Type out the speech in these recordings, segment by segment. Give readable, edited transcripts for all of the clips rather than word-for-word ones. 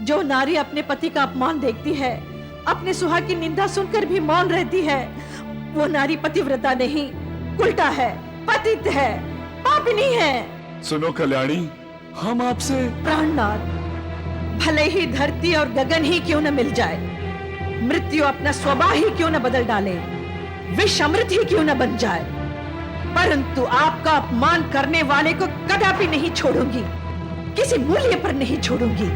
जो नारी अपने पति का अपमान देखती है, अपने सुहाग की निंदा सुनकर भी मौन रहती है, वो नारी पतिव्रता नहीं, उल्टा है, पतित है, पापिनी है। सुनो कल्याणी, हम आपसे प्राणनाथ, भले ही धरती और गगन ही क्यों न मिल जाए, मृत्यु अपना स्वभाव ही क्यों न बदल डाले, विष अमृत ही क्यों न बन जाए, परंतु आपका अपमान करने वाले को कदापि नहीं छोड़ूंगी, किसी मूल्य पर नहीं छोड़ूंगी।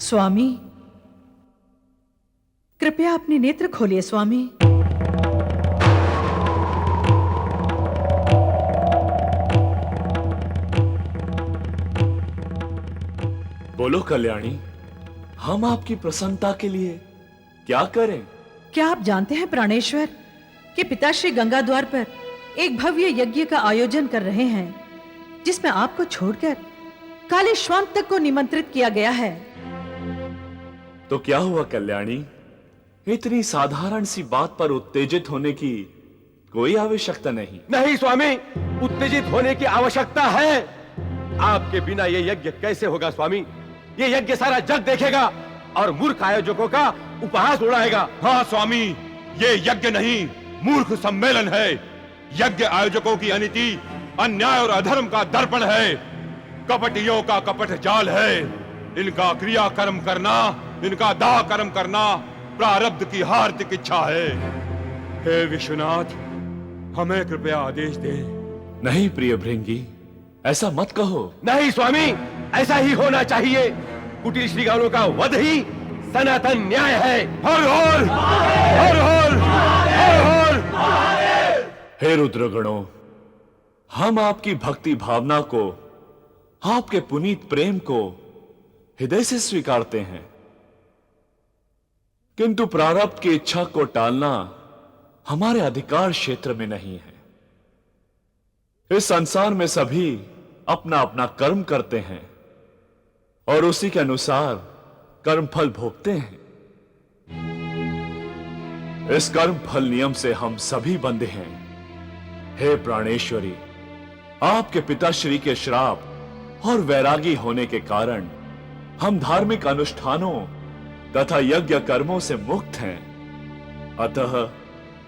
स्वामी, कृपया अपने नेत्र खोलिए स्वामी। बोलो कल्याणी, हम आपकी प्रसन्नता के लिए क्या करें? क्या आप जानते हैं प्राणेश्वर कि पिताश्री गंगा द्वार पर एक भव्य यज्ञ का आयोजन कर रहे हैं, जिसमें आपको छोड़कर काले श्वान तक को निमंत्रित किया गया है। तो क्या हुआ कल्याणी, इतनी साधारण सी बात पर उत्तेजित होने की कोई आवश्यकता नहीं। नहीं स्वामी, उत्तेजित होने की आवश्यकता है। आपके बिना ये यज्ञ कैसे होगा स्वामी? ये यज्ञ सारा जग देखेगा और मूर्ख आयोजकों का उपहास उड़ाएगा। हाँ स्वामी, ये यज्ञ नहीं, मूर्ख सम्मेलन है। यज्ञ आयोजकों की अनीति, अन्याय और अधर्म का दर्पण है, कपटियों का कपट जाल है। इनका क्रिया कर्म करना, इनका दाह कर्म करना प्रारब्ध की हार्दिक इच्छा है। हे विश्वनाथ, हमें कृपया आदेश दें। नहीं प्रिय भृंगी, ऐसा मत कहो। नहीं स्वामी, ऐसा ही होना चाहिए। कुटिल श्रीगानों का वध ही सनातन न्याय है। हर हर हर हर हर हर। हे रुद्रगणों, हम आपकी भक्ति भावना को, आपके पुनीत प्रेम को हृदय से स्वीकारते हैं, किंतु प्रारब्ध की इच्छा को टालना हमारे अधिकार क्षेत्र में नहीं है। इस संसार में सभी अपना अपना कर्म करते हैं और उसी के अनुसार कर्म फल भोगते हैं। इस कर्म फल नियम से हम सभी बंधे हैं। हे प्राणेश्वरी, आपके पिताश्री के श्राप और वैरागी होने के कारण हम धार्मिक अनुष्ठानों तथा यज्ञ कर्मों से मुक्त हैं। अतः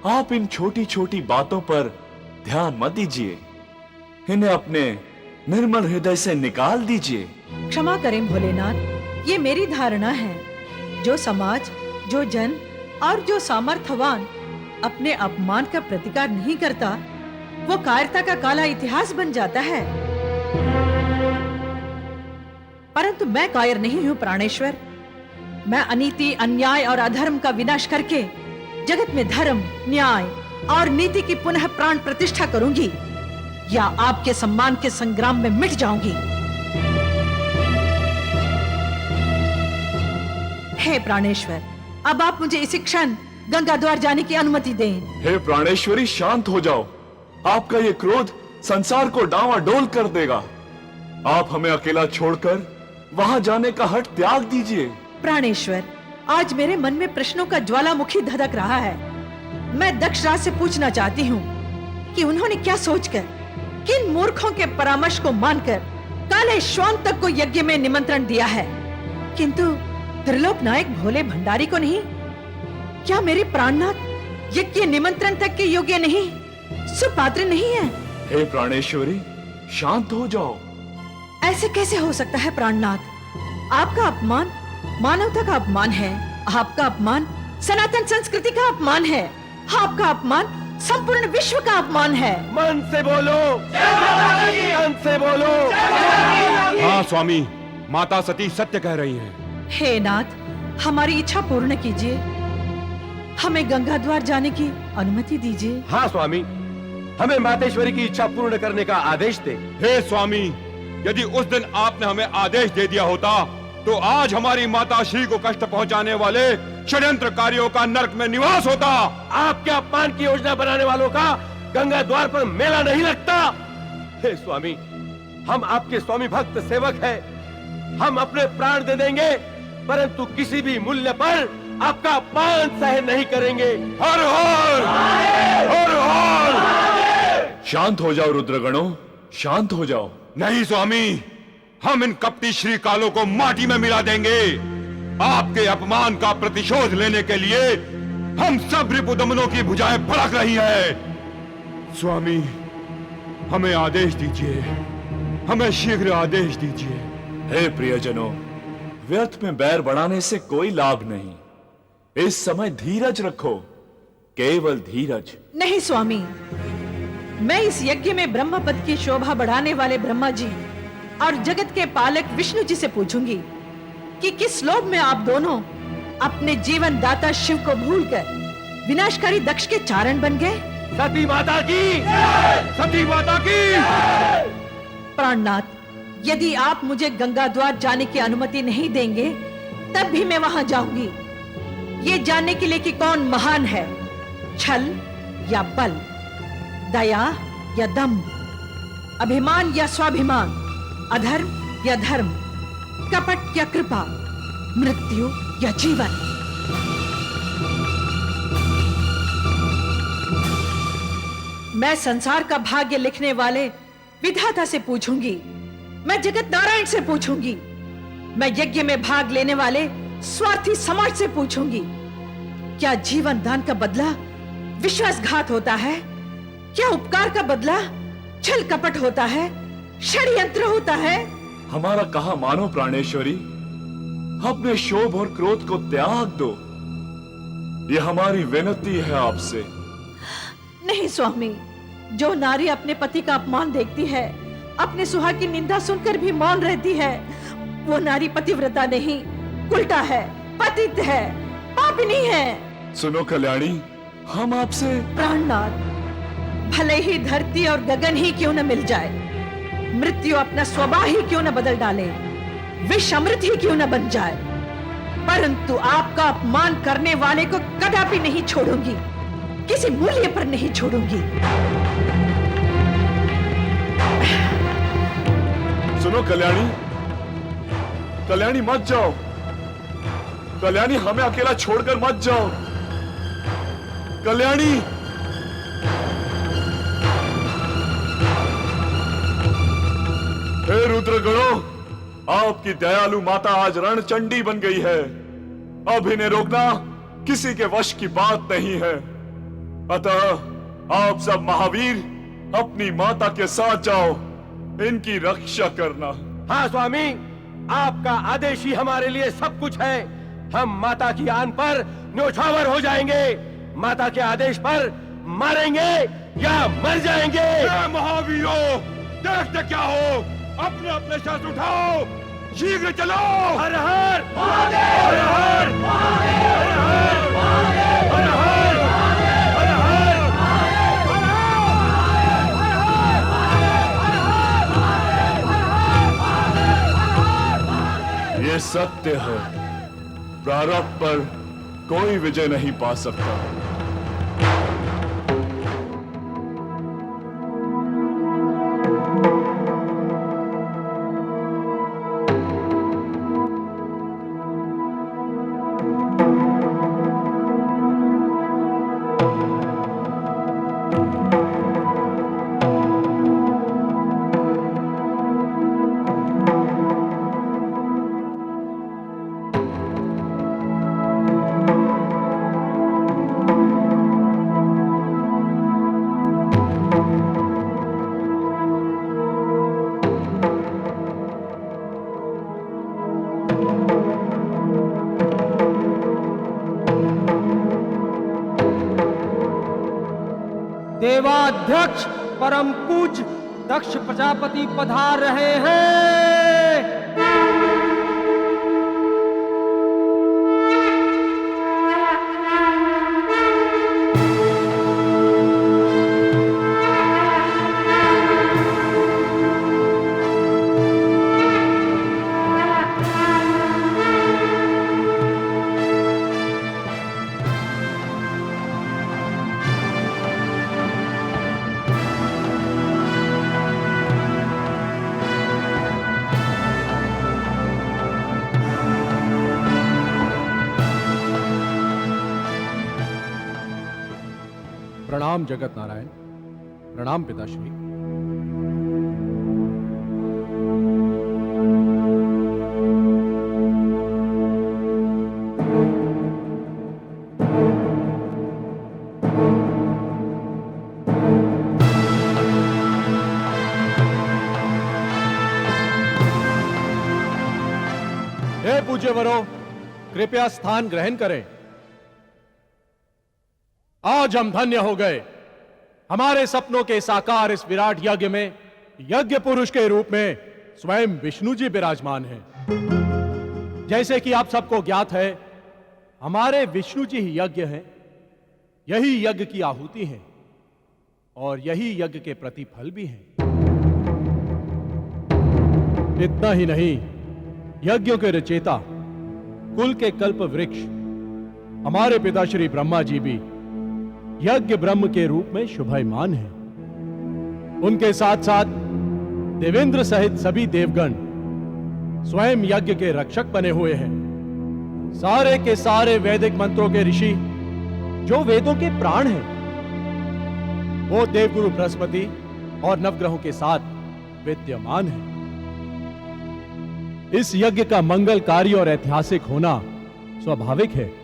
आप इन छोटी छोटी बातों पर ध्यान मत दीजिए, इन्हें अपने निर्मल हृदय से निकाल दीजिए। क्षमा करें भोलेनाथ, ये मेरी धारणा है। जो समाज, जो जन और जो सामर्थ्यवान अपने अपमान का प्रतिकार नहीं करता, वो कायरता का काला इतिहास बन जाता है। परंतु मैं कायर नहीं हूं प्राणेश्वर। मैं अनीति, अन्याय और अधर्म का विनाश करके जगत में धर्म, न्याय और नीति की पुनः प्राण प्रतिष्ठा करूंगी, या आपके सम्मान के संग्राम में मिट जाऊंगी। हे प्राणेश्वर, अब आप मुझे इसी क्षण गंगा द्वार जाने की अनुमति दें। हे प्राणेश्वरी, शांत हो जाओ। आपका ये क्रोध संसार को डांवाडोल कर देगा। आप हमें अकेला छोड़कर वहां जाने का हठ त्याग दीजिए। प्राणेश्वर, आज मेरे मन में प्रश्नों का ज्वालामुखी धधक रहा है। मैं दक्षराज से पूछना चाहती हूँ कि उन्होंने क्या सोचकर, किन मूर्खों के परामर्श को मानकर काले श्वान तक को यज्ञ में निमंत्रण दिया है, किंतु त्रिलोक नायक भोले भंडारी को नहीं। क्या मेरे प्राणनाथ यज्ञ निमंत्रण तक के योग्य नहीं, सुपात्र नहीं है? हे प्राणेश्वरी, शांत हो जाओ। ऐसे कैसे हो सकता है प्राणनाथ? आपका अपमान मानवता का अपमान है, आपका अपमान सनातन संस्कृति का अपमान है, आपका अपमान संपूर्ण विश्व का अपमान है। मन से बोलो, मन से बोलो। हाँ स्वामी, माता सती सत्य कह रही हैं। हे नाथ, हमारी इच्छा पूर्ण कीजिए, हमें गंगा द्वार जाने की अनुमति दीजिए। हाँ स्वामी, हमें मातेश्वरी की इच्छा पूर्ण करने का आदेश दे। हे स्वामी, यदि उस दिन आपने हमें आदेश दे दिया होता तो आज हमारी माता श्री को कष्ट पहुंचाने वाले षड्यंत्रकारियों का नरक में निवास होता। आपके अपमान की योजना बनाने वालों का गंगा द्वार पर मेला नहीं लगता। हे स्वामी, हम आपके स्वामी भक्त सेवक हैं। हम अपने प्राण दे देंगे परंतु किसी भी मूल्य पर आपका अपमान सहन नहीं करेंगे। हर हर हर हर। शांत हो जाओ रुद्रगणों, शांत हो जाओ। नहीं स्वामी, हम इन कपटी श्री कालों को माटी में मिला देंगे। आपके अपमान का प्रतिशोध लेने के लिए हम सब रिपुदमनों की भुजाएं फड़क रही हैं। स्वामी, हमें आदेश दीजिए, हमें शीघ्र आदेश दीजिए। हे प्रियजनों, व्यर्थ में बैर बढ़ाने से कोई लाभ नहीं। इस समय धीरज रखो, केवल धीरज। नहीं स्वामी, मैं इस यज्ञ में ब्रह्म पद की शोभा बढ़ाने वाले ब्रह्मा जी और जगत के पालक विष्णु जी से पूछूंगी कि किस लोभ में आप दोनों अपने जीवन दाता शिव को भूलकर विनाशकारी दक्ष के चारण बन गए। सती माता की, सती माता की। प्राणनाथ, यदि आप मुझे गंगा द्वार जाने की अनुमति नहीं देंगे तब भी मैं वहां जाऊंगी, ये जानने के लिए कि कौन महान है, छल या बल, दया या दम, अभिमान या स्वाभिमान, अधर्म या धर्म, कपट या कृपा, मृत्यु या जीवन। मैं संसार का भाग्य लिखने वाले विधाता से पूछूंगी, मैं जगत नारायण से पूछूंगी, मैं यज्ञ में भाग लेने वाले स्वार्थी समाज से पूछूंगी, क्या जीवन दान का बदला विश्वासघात होता है? क्या उपकार का बदला छल कपट होता है, षड्यंत्र होता है? हमारा कहा मानो प्राणेश्वरी, अपने शोभ और क्रोध को त्याग दो, ये हमारी विनती है आपसे। नहीं स्वामी, जो नारी अपने पति का अपमान देखती है, अपने सुहाग की निंदा सुनकर भी मौन रहती है, वो नारी पतिव्रता नहीं, उल्टा है, पतित है, पापिनी है। सुनो कल्याणी, हम आपसे। प्राणनाथ, भले ही धरती और गगन ही क्यों न मिल जाए, मृत्यु अपना स्वभाव ही क्यों न बदल डाले, विष अमृत ही क्यों न बन जाए, परंतु आपका अपमान करने वाले को कदापि नहीं छोड़ूंगी, किसी मूल्य पर नहीं छोड़ूंगी। सुनो कल्याणी, कल्याणी मत जाओ, कल्याणी हमें अकेला छोड़कर मत जाओ, कल्याणी। हे रुद्रगणों, आपकी दयालु माता आज रणचंडी बन गई है, अब इन्हें रोकना किसी के वश की बात नहीं है, अतः आप सब महावीर अपनी माता के साथ जाओ, इनकी रक्षा करना। हाँ स्वामी, आपका आदेश ही हमारे लिए सब कुछ है। हम माता की आन पर न्योछावर हो जाएंगे, माता के आदेश पर मरेंगे या मर जाएंगे। महावीरों, देखते क्या हो, अपने अपने शस्त्र उठाओ, शीघ्र चलो। हर हर हर हर हर हर हर। ये सत्य है, प्रारब्ध पर कोई विजय नहीं पा सकता। देवाध्यक्ष परम पूज्य दक्ष प्रजापति पधार रहे हैं। प्रणाम जगत नारायण। प्रणाम पिताश्री। हे पूज्यवरों, कृपया स्थान ग्रहण करें। आज हम धन्य हो गए। हमारे सपनों के साकार इस विराट यज्ञ में यज्ञ पुरुष के रूप में स्वयं विष्णु जी विराजमान हैं। जैसे कि आप सबको ज्ञात है, हमारे विष्णु जी ही यज्ञ हैं, यही यज्ञ की आहुति है और यही यज्ञ के प्रतिफल भी हैं। इतना ही नहीं, यज्ञों के रचयिता, कुल के कल्प वृक्ष हमारे पिता श्री ब्रह्मा जी भी यज्ञ ब्रह्म के रूप में शोभायमान हैं। उनके साथ साथ देवेंद्र सहित सभी देवगण स्वयं यज्ञ के रक्षक बने हुए हैं। सारे के सारे वैदिक मंत्रों के ऋषि जो वेदों के प्राण हैं, वो देवगुरु बृहस्पति और नवग्रहों के साथ विद्यमान हैं। इस यज्ञ का मंगलकारी और ऐतिहासिक होना स्वाभाविक है